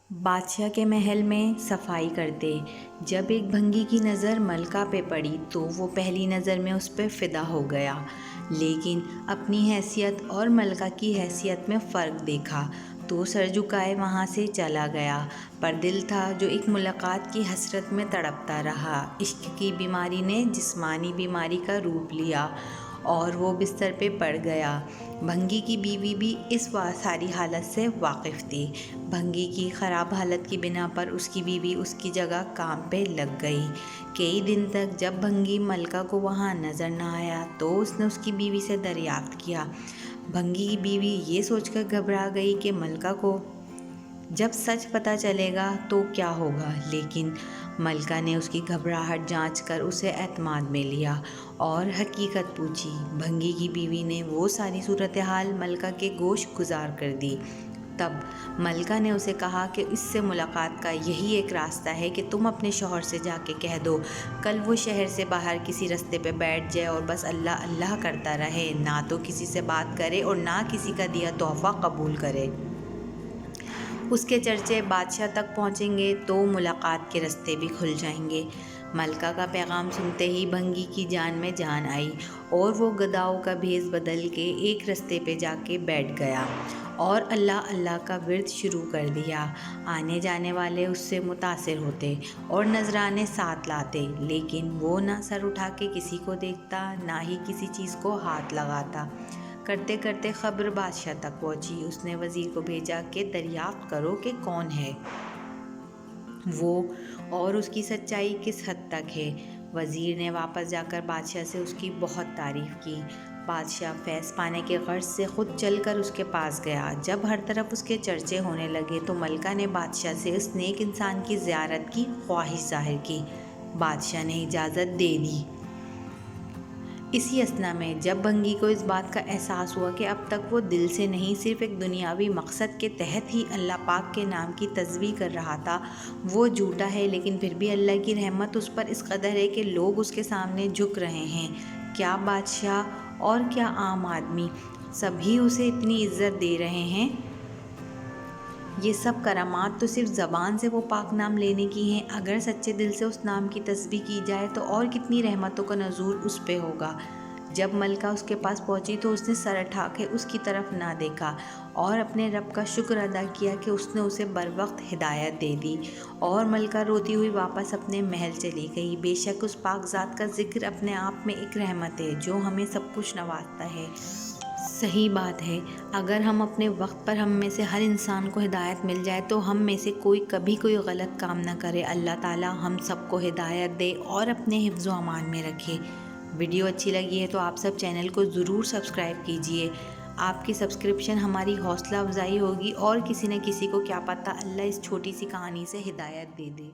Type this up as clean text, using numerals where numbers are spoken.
بادشاہ کے محل میں صفائی کرتے جب ایک بھنگی کی نظر ملکہ پہ پڑی تو وہ پہلی نظر میں اس پہ فدا ہو گیا، لیکن اپنی حیثیت اور ملکہ کی حیثیت میں فرق دیکھا تو سر جھکائے وہاں سے چلا گیا۔ پر دل تھا جو ایک ملاقات کی حسرت میں تڑپتا رہا۔ عشق کی بیماری نے جسمانی بیماری کا روپ لیا اور وہ بستر پہ پڑ گیا۔ بھنگی کی بیوی بھی اس ساری حالت سے واقف تھی۔ بھنگی کی خراب حالت کی بنا پر اس کی بیوی اس کی جگہ کام پہ لگ گئی۔ کئی دن تک جب بھنگی ملکہ کو وہاں نظر نہ آیا تو اس نے اس کی بیوی سے دریافت کیا۔ بھنگی کی بیوی یہ سوچ کر گھبرا گئی کہ ملکہ کو جب سچ پتہ چلے گا تو کیا ہوگا، لیکن ملکہ نے اس کی گھبراہٹ جانچ کر اسے اعتماد میں لیا اور حقیقت پوچھی۔ بھنگی کی بیوی نے وہ ساری صورتحال ملکہ کے گوش گزار کر دی۔ تب ملکہ نے اسے کہا کہ اس سے ملاقات کا یہی ایک راستہ ہے کہ تم اپنے شوہر سے جا کے کہہ دو کل وہ شہر سے باہر کسی رستے پہ بیٹھ جائے اور بس اللہ اللہ کرتا رہے، نہ تو کسی سے بات کرے اور نہ کسی کا دیا تحفہ قبول کرے۔ اس کے چرچے بادشاہ تک پہنچیں گے تو ملاقات کے رستے بھی کھل جائیں گے۔ ملکہ کا پیغام سنتے ہی بھنگی کی جان میں جان آئی اور وہ گداؤں کا بھیس بدل کے ایک رستے پہ جا کے بیٹھ گیا اور اللہ اللہ کا ورد شروع کر دیا۔ آنے جانے والے اس سے متاثر ہوتے اور نذرانے ساتھ لاتے، لیکن وہ نہ سر اٹھا کے کسی کو دیکھتا نہ ہی کسی چیز کو ہاتھ لگاتا۔ کرتے کرتے خبر بادشاہ تک پہنچی۔ اس نے وزیر کو بھیجا کہ دریافت کرو کہ کون ہے وہ اور اس کی سچائی کس حد تک ہے۔ وزیر نے واپس جا کر بادشاہ سے اس کی بہت تعریف کی۔ بادشاہ فیض پانے کے غرض سے خود چل کر اس کے پاس گیا۔ جب ہر طرف اس کے چرچے ہونے لگے تو ملکہ نے بادشاہ سے اس نیک انسان کی زیارت کی خواہش ظاہر کی۔ بادشاہ نے اجازت دے دی۔ اسی اثنا میں جب بھنگی کو اس بات کا احساس ہوا کہ اب تک وہ دل سے نہیں صرف ایک دنیاوی مقصد کے تحت ہی اللہ پاک کے نام کی تسبیح کر رہا تھا، وہ جھوٹا ہے لیکن پھر بھی اللہ کی رحمت اس پر اس قدر ہے کہ لوگ اس کے سامنے جھک رہے ہیں، کیا بادشاہ اور کیا عام آدمی، سبھی اسے اتنی عزت دے رہے ہیں۔ یہ سب کرامات تو صرف زبان سے وہ پاک نام لینے کی ہیں، اگر سچے دل سے اس نام کی تسبیح کی جائے تو اور کتنی رحمتوں کا نزول اس پہ ہوگا۔ جب ملکہ اس کے پاس پہنچی تو اس نے سر اٹھا کے اس کی طرف نہ دیکھا اور اپنے رب کا شکر ادا کیا کہ اس نے اسے بروقت ہدایت دے دی، اور ملکہ روتی ہوئی واپس اپنے محل چلی گئی۔ بے شک اس پاک ذات کا ذکر اپنے آپ میں ایک رحمت ہے جو ہمیں سب کچھ نوازتا ہے۔ صحیح بات ہے، اگر ہم اپنے وقت پر ہم میں سے ہر انسان کو ہدایت مل جائے تو ہم میں سے کوئی کبھی کوئی غلط کام نہ کرے۔ اللہ تعالیٰ ہم سب کو ہدایت دے اور اپنے حفظ و امان میں رکھے۔ ویڈیو اچھی لگی ہے تو آپ سب چینل کو ضرور سبسکرائب کیجئے۔ آپ کی سبسکرپشن ہماری حوصلہ افزائی ہوگی اور کسی نہ کسی کو کیا پتہ اللہ اس چھوٹی سی کہانی سے ہدایت دے دے۔